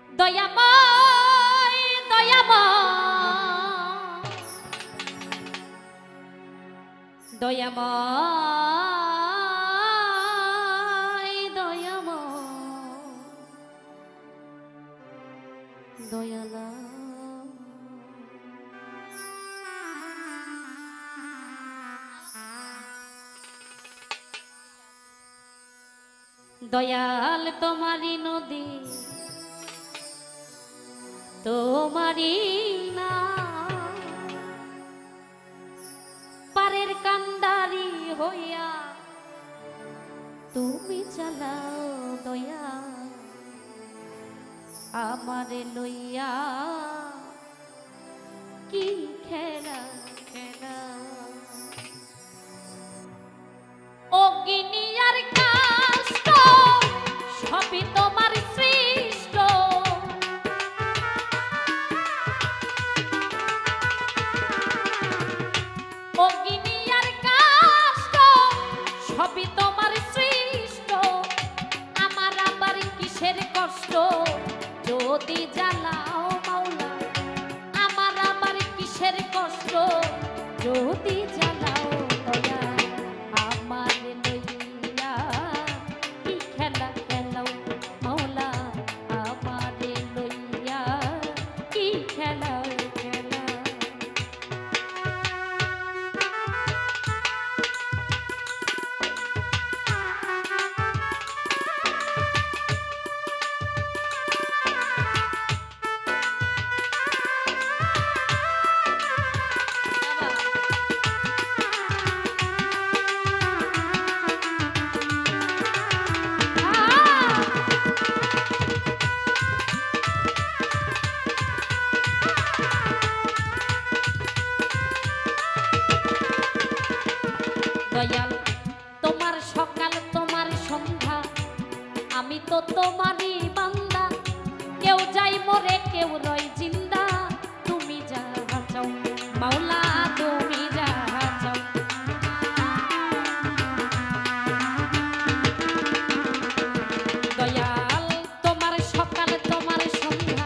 দয়াময় দয়াময় দয়াময় দয়াময় দয়ালা দয়াল তোমারি নদী তোমারি না পারের কান্ডারি হইয়া তুমি চালাও দয়া আমারে লইয়া কি খেলা খেলা অগ্নি আর কাষ্ট সবই তোমার সৃষ্ট অগ্নি আর কাষ্ট সবই তোমার সৃষ্ট আমার আবার কিসের কষ্ট যদি জ্বালাও মাওলা আমার আবার কিসের কষ্ট যদি জ্বালাও দয়া আমার লইয়া কি খেলা খেলাও মাওলা আমার লইয়া কি খেলা খেলা দয়াল তোমার সকাল তোমার সন্ধ্যা আমি তো তোমারই বান্দা কেউ যাই মরে কেউ রয় জিন্দা তুমি যাহা চাও মাওলা তুমি যাহা চাও দয়াল তোমার সকাল তোমার সন্ধ্যা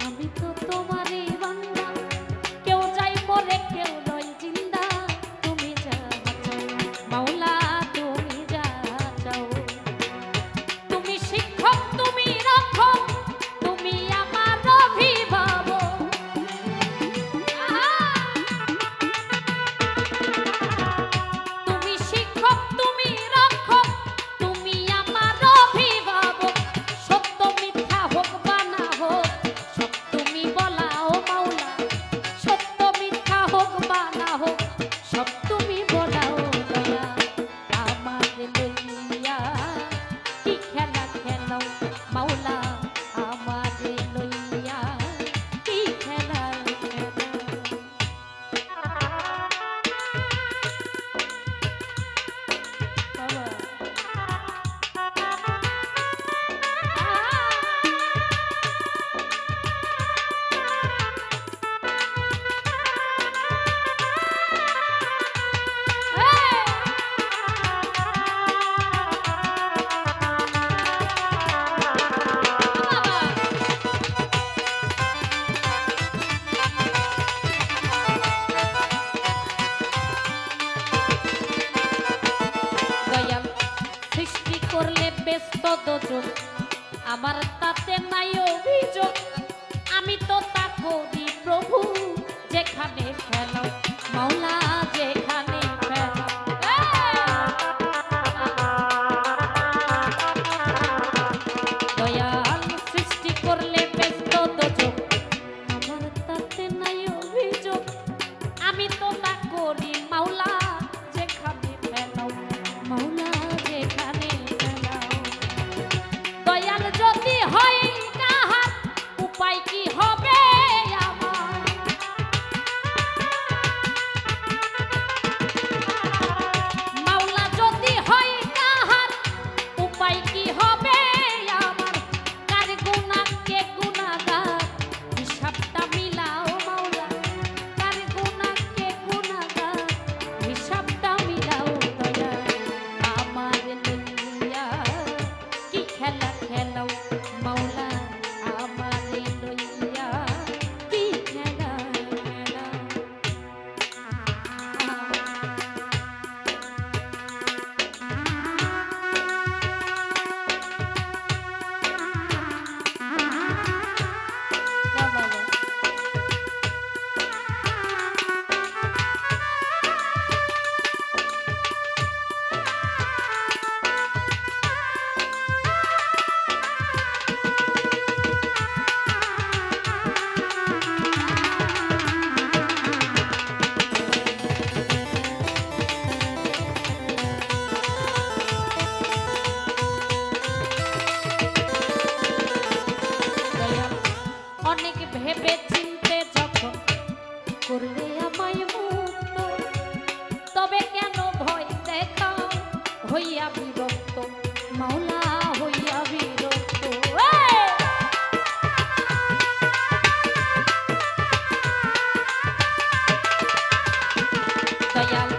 আমি তো তোমারই বান্দা কেউ যাই মরে কেউ রয় জিন্দা তুমি যাহা মাওলা তুমি যা চাও তুমি শিক্ষক তুমি রক্ষক তুমি আমার অভিভাবক তুমি শিক্ষক তুমি রক্ষক তুমি আমার অভিভাবক সত্য মিথ্যা হোক বা না হোক সব তুমি বলাও মাওলা সত্য মিথ্যা হোক বা না হোক সব তুমি বলাও দয়া আমার লইয়া কি খেলা খেলাও মাওলা আমার লইয়া কি খেলা দয়াল সৃষ্টি করলে ব্যস্ত দোজন আমার তাতে নাই অভিযোগ আমি তো তা করি প্রভু যেখানে ফেলাও মাওলা যেখানে ফেলাও দয়াল সৃষ্টি করলে ব্যস্ত দোজন আমার তাতে নাই অভিযোগ আমি তো তা করি মাওলা যেখানে ফেলাও মাওলা যেখানে ফেলাও দয়াল যদি হয় কাহার উপায় কি হবে আমার হইয়া বিরক্ত, মাওলা হইয়া বিরক্ত। দয়াল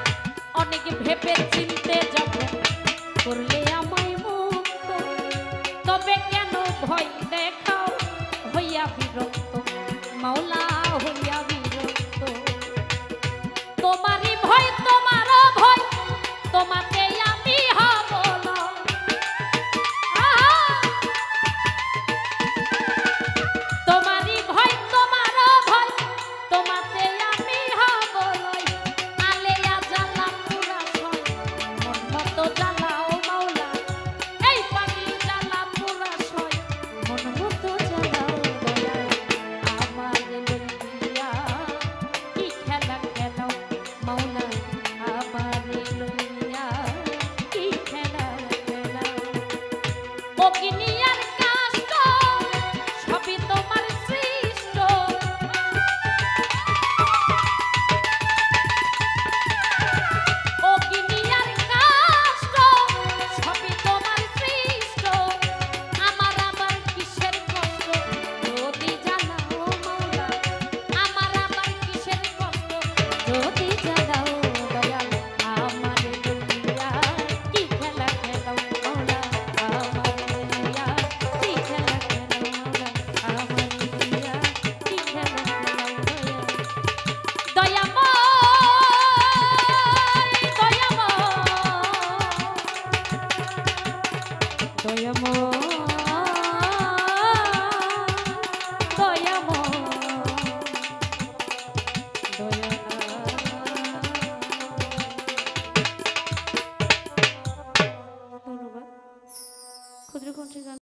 অনেক ভেবে চিনতে যখন করলে আমায় মুক্ত, তবে কেন ভয় দেখাও হইয়া বিরক্ত, মাওলা হইয়া বিরক্ত। তোমারই ভয় তোমারও ভয়, তোমাতে আমি হব না। তোমারই ভয় তোমারও ভয়, তোমাতে আমি হব লয়। আলেয়া জ্বালা পুরা সয়, মন মতো জ্বালাও মাওলা। এই পাগলি জ্বালা পুরা সয়, মন মতো জ্বালাও দয়াল। আমার লইয়া কি খেলা খেলাও মাওলা, আমার লইয়া কি খেলা খেলাও। অগ্নিয়ার কাষ্ট সবই তোমার সৃষ্ট, অগ্নিয়ার কাষ্ট সবই তোমার সৃষ্ট। আমার আবার কিসের কষ্ট যদি জানাও মাওলা, আমার আবার কিসের কষ্ট যদি জানাও দয়াল। আমার লইয়া কি খেলা খেলাও মাওলা, আমার লইয়া কি খেলা খেলাও মাওলা, আমার লইয়া কি খেলা খেলাও দয়াল। ধন্যবাদ। ক্ষুদ্র কণ্ঠে গান।